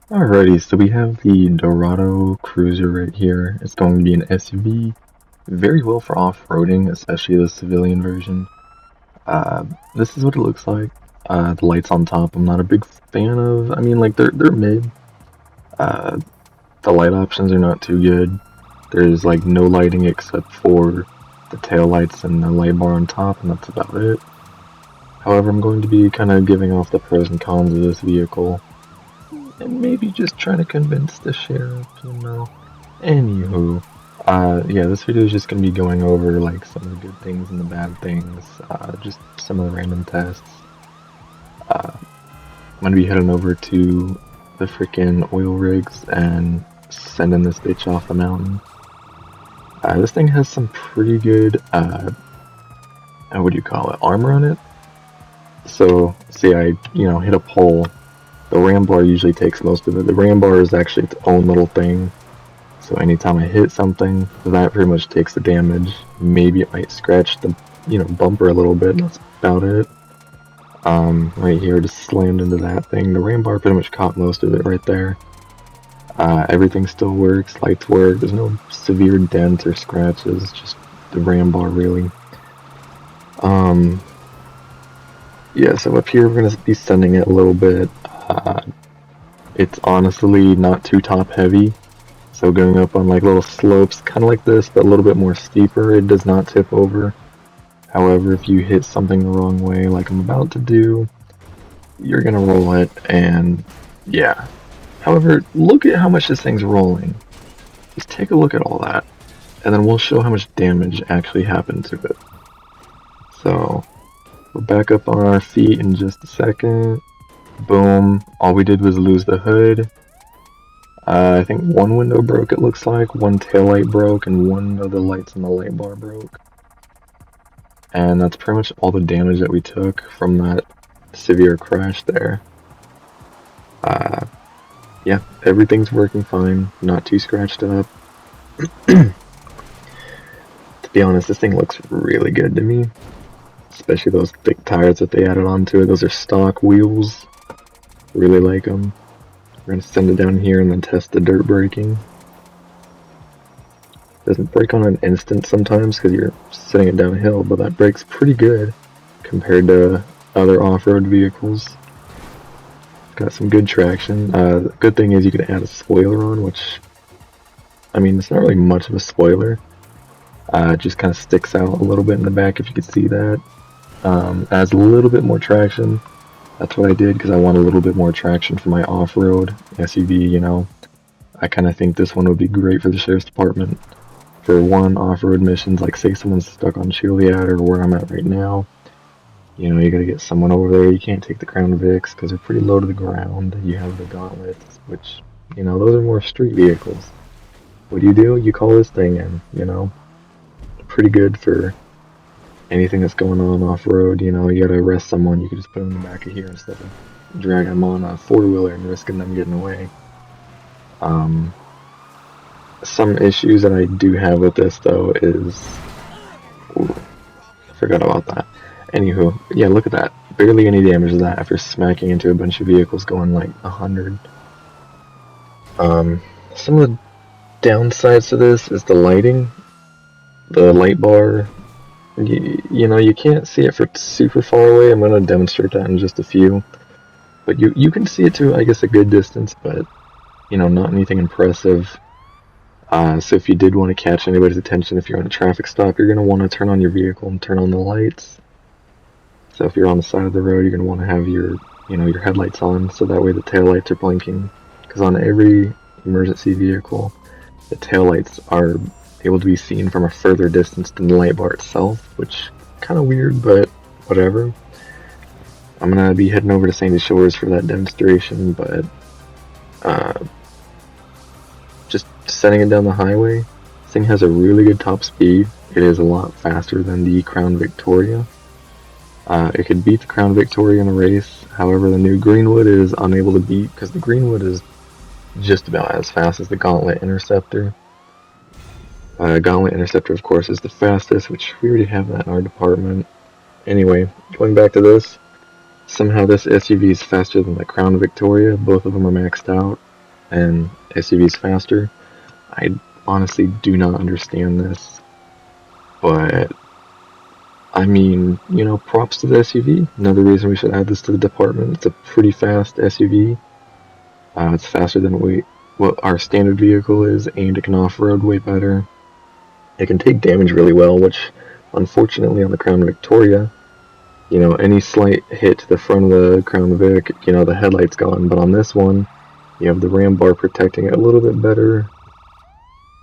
Alrighty, so we have the Dorado Cruiser right here. It's going to be an SUV, very well for off-roading, especially the civilian version. Uh, this is what it looks like. The lights on top, I'm not a big fan of. I mean, like they're mid. Uh, the light options are not too good. There's like no lighting except for the tail lights and the light bar on top, and that's about it. However, I'm going to be kind of giving off the pros and cons of this vehicle, and maybe just trying to convince the sheriff, you know. Anywho, yeah, this video is just gonna be going over like some of the good things and the bad things, just some of the random tests. I'm gonna be heading over to the freaking oil rigs and sending this bitch off the mountain. This thing has some pretty good, what do you call it, armor on it. So, see, I hit a pole. The ram bar usually takes most of it. The ram bar is actually its own little thing. So anytime I hit something, that pretty much takes the damage. Maybe it might scratch the, bumper a little bit. That's about it. Right here, just slammed into that thing. The ram bar pretty much caught most of it right there. Everything still works. Lights work. There's no severe dents or scratches. Just the ram bar, really. Yeah, so up here we're going to be sending it a little bit. It's honestly not too top heavy. So going up on like little slopes, kind of like this, but a little bit more steeper, it does not tip over. However, if you hit something the wrong way, like I'm about to do, you're gonna roll it, and yeah. However, look at how much this thing's rolling. Just take a look at all that, and then we'll show how much damage actually happened to it. So, we're back up on our feet in just a second. Boom. All we did was lose the hood. I think one window broke, it looks like, one taillight broke, and one of the lights in the light bar broke. And that's pretty much all the damage that we took from that severe crash there. Yeah, everything's working fine, not too scratched up. To be honest, this thing looks really good to me. Especially those thick tires that they added onto it. Those are stock wheels. Really like them. We're gonna send it down here and then test the dirt braking. Doesn't break on an instant sometimes because you're sitting it downhill, but that brakes pretty good compared to other off-road vehicles. Got some good traction. The good thing is you can add a spoiler on, which, I mean, it's not really much of a spoiler. It just kind of sticks out a little bit in the back if you could see that. Adds a little bit more traction. That's what I did because I want a little bit more traction for my off-road SUV, you know. I kind of think this one would be great for the sheriff's department. For one, off-road missions, like say someone's stuck on Chiliad or where I'm at right now. You know, you gotta get someone over there. You can't take the Crown Vics because they're pretty low to the ground. You have the gauntlets, which, those are more street vehicles. What do? You call this thing in, Pretty good for anything that's going on off-road. You gotta arrest someone, you can just put them in the back of here instead of dragging them on a four-wheeler and risking them getting away. Some issues that I do have with this, though, is... Ooh, I forgot about that. Anywho, yeah, look at that. Barely any damage to that after smacking into a bunch of vehicles going like 100. Some of the downsides to this is the lighting. The light bar, you can't see it for super far away. I'm going to demonstrate that in just a few. But you can see it to, I guess, a good distance, but, not anything impressive. So if you did want to catch anybody's attention, if you're on a traffic stop, you're going to want to turn on your vehicle and turn on the lights. So if you're on the side of the road, you're going to want to have your, your headlights on, so that way the taillights are blinking. Because on every emergency vehicle, the taillights are able to be seen from a further distance than the light bar itself, which kind of weird, but whatever. I'm going to be heading over to Sandy Shores for that demonstration, but just setting it down the highway, this thing has a really good top speed. It is a lot faster than the Crown Victoria. It could beat the Crown Victoria in a race. However, the new Greenwood is unable to beat because the Greenwood is just about as fast as the Gauntlet Interceptor. Gauntlet Interceptor, of course, is the fastest, which we already have that in our department. Anyway, going back to this, somehow this SUV is faster than the Crown Victoria. Both of them are maxed out. and SUVs faster. I honestly do not understand this, but I mean, props to the SUV. Another reason we should add this to the department. It's a pretty fast SUV. It's faster than what our standard vehicle is, and it can off-road way better. It can take damage really well, which unfortunately on the Crown Victoria, any slight hit to the front of the Crown Vic, the headlight's gone. But on this one, you have the ram bar protecting it a little bit better.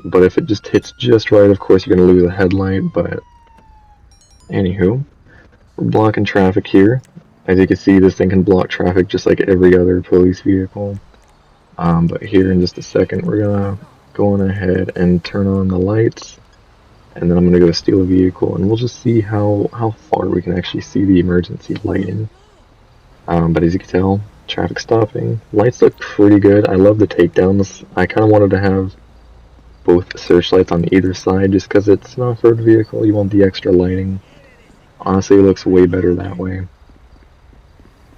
But if it just hits just right, of course you're going to lose a headlight. But anywho, we're blocking traffic here. As you can see, this thing can block traffic just like every other police vehicle. But here in just a second, we're going to go on ahead and turn on the lights. And then I'm going to go steal a vehicle, and we'll just see how far we can actually see the emergency lighting. But as you can tell, traffic stopping. Lights look pretty good. I love the takedowns. I kind of wanted to have both searchlights on either side just because it's an off-road vehicle. You want the extra lighting. Honestly, it looks way better that way.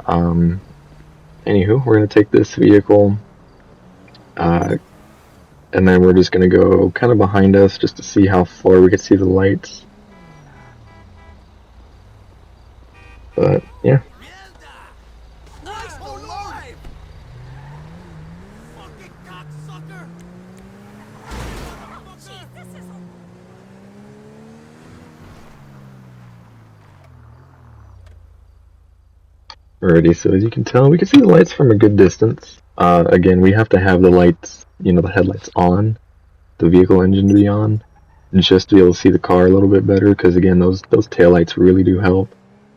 Anywho, we're going to take this vehicle, and then we're just going to go kind of behind us just to see how far we can see the lights. But, yeah. Alrighty, so as you can tell, we can see the lights from a good distance. Again, we have to have the lights, the headlights on, the vehicle engine to be on, just to be able to see the car a little bit better, because again, those taillights really do help,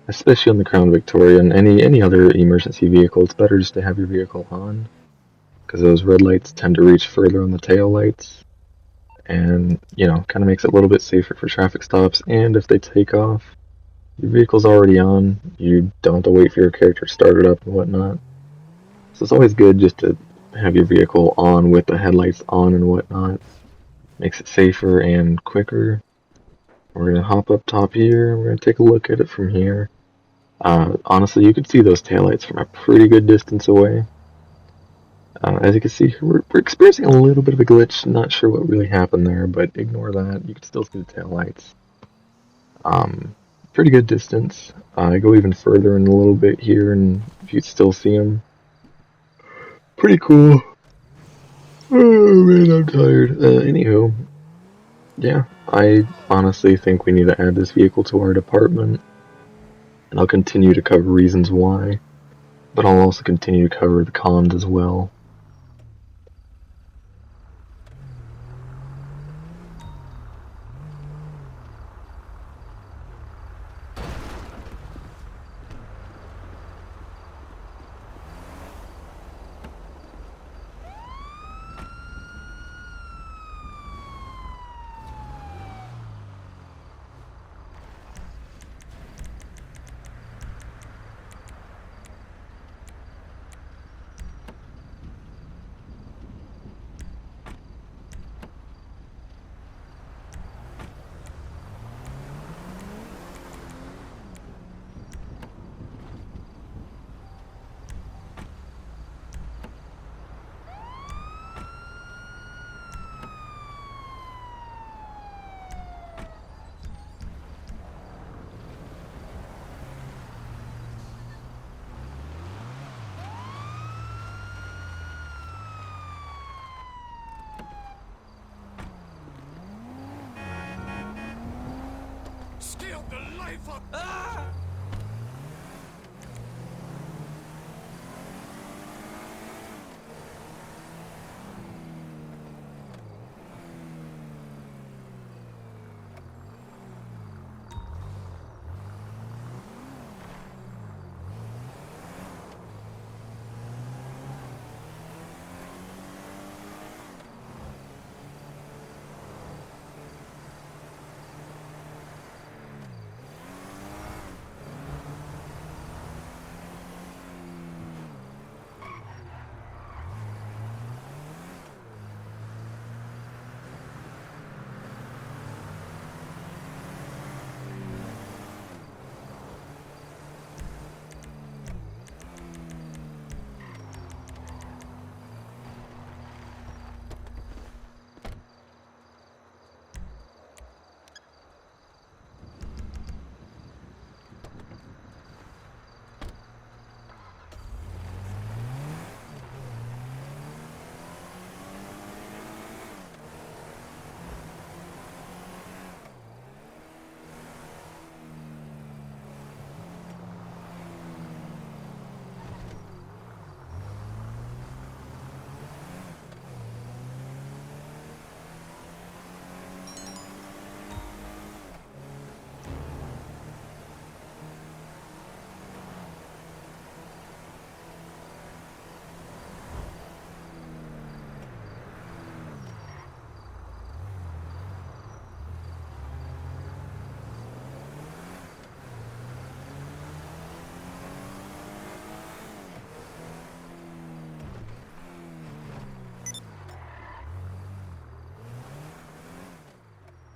especially on the Crown Victoria and any other emergency vehicle. It's better just to have your vehicle on, because those red lights tend to reach further on the tail lights, and, kind of makes it a little bit safer for traffic stops, and if they take off, your vehicle's already on, you don't have to wait for your character to start it up and whatnot. So it's always good just to have your vehicle on with the headlights on and whatnot. Makes it safer and quicker. We're going to hop up top here, we're going to take a look at it from here. Honestly, you can see those taillights from a pretty good distance away. As you can see, we're experiencing a little bit of a glitch, not sure what really happened there, but ignore that, you can still see the taillights. Pretty good distance. I go even further in a little bit here, and you can still see them. Pretty cool. Oh man, I'm tired. Anywho, yeah, I honestly think we need to add this vehicle to our department, and I'll continue to cover reasons why, but I'll also continue to cover the cons as well. Scared the life up. Ah!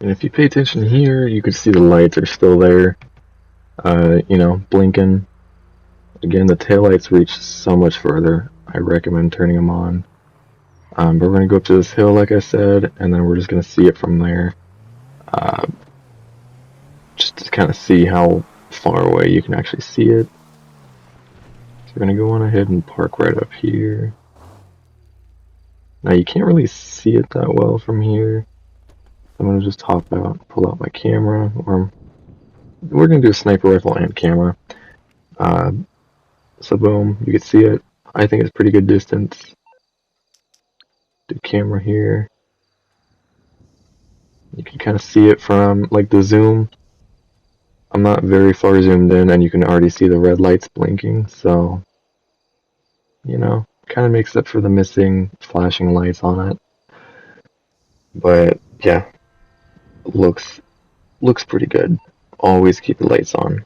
And if you pay attention here, you can see the lights are still there, blinking. Again, the taillights reach so much further. I recommend turning them on. But we're going to go up to this hill, like I said, and then we're just going to see it from there. Just to kind of see how far away you can actually see it. So we're going to go on ahead and park right up here. Now you can't really see it that well from here. I'm going to just hop out, pull out my camera, or we're going to do a sniper rifle and camera. So boom, you can see it. I think it's pretty good distance. Do camera here. You can kind of see it from like the zoom. I'm not very far zoomed in, and you can already see the red lights blinking, so kind of makes up for the missing flashing lights on it. But yeah, looks pretty good. Always keep the lights on.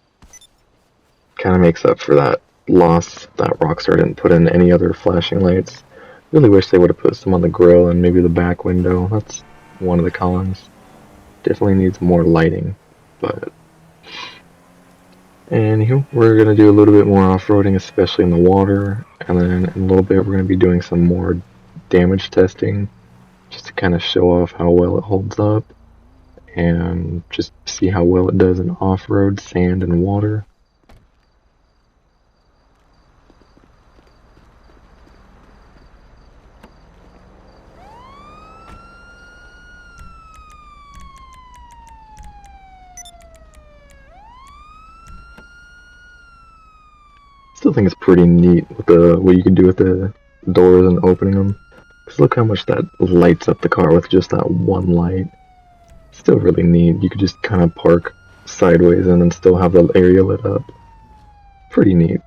Kind of makes up for that loss that Rockstar didn't put in any other flashing lights. Really wish they would have put some on the grill and maybe the back window. That's one of the cons. Definitely needs more lighting, but anywho, we're gonna do a little bit more off-roading, especially in the water, and then in a little bit we're gonna be doing some more damage testing, just to kind of show off how well it holds up, and just see how well it does in off-road, sand, and water. Still think it's pretty neat with what you can do with the doors and opening them. Cause look how much that lights up the car with just that one light. Still really neat. You could just kind of park sideways and then still have the area lit up. Pretty neat.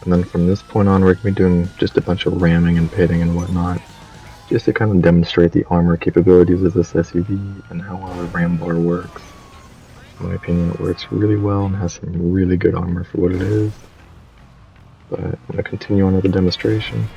And then from this point on, we're going to be doing just a bunch of ramming and pitting and whatnot, just to kind of demonstrate the armor capabilities of this SUV and how well the ram bar works. In my opinion, it works really well and has some really good armor for what it is. But I'm going to continue on with the demonstration.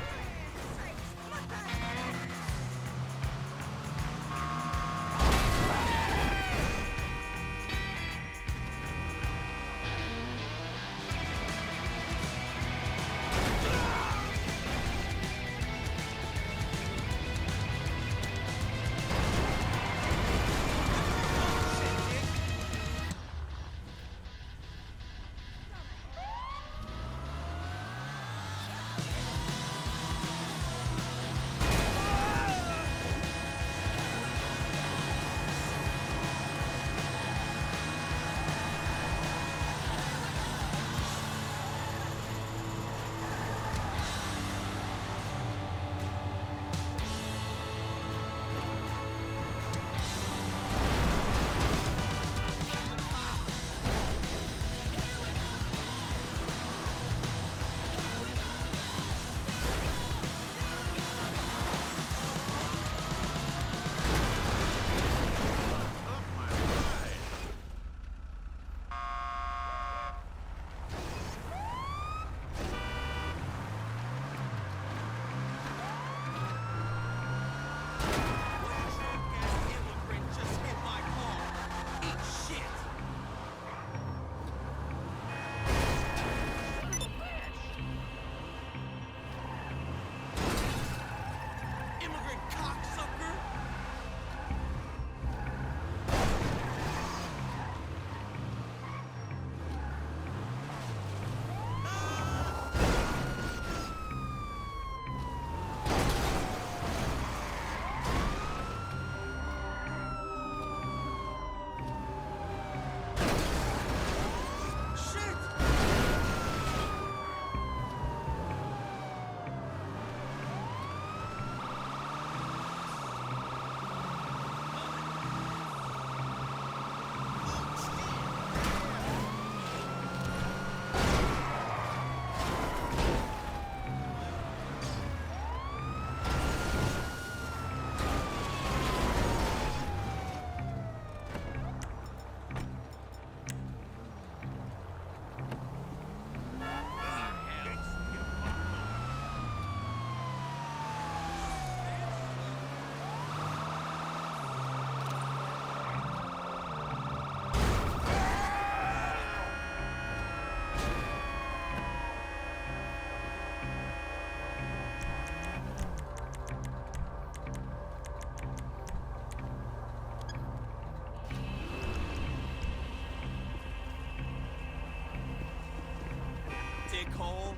Dickhole.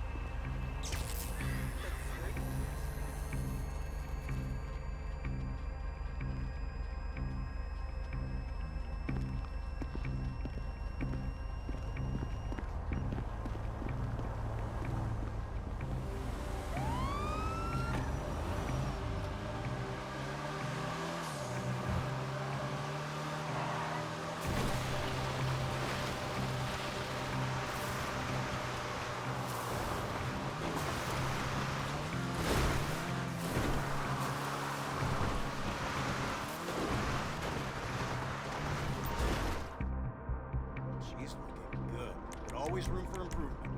She's looking good, but always room for improvement.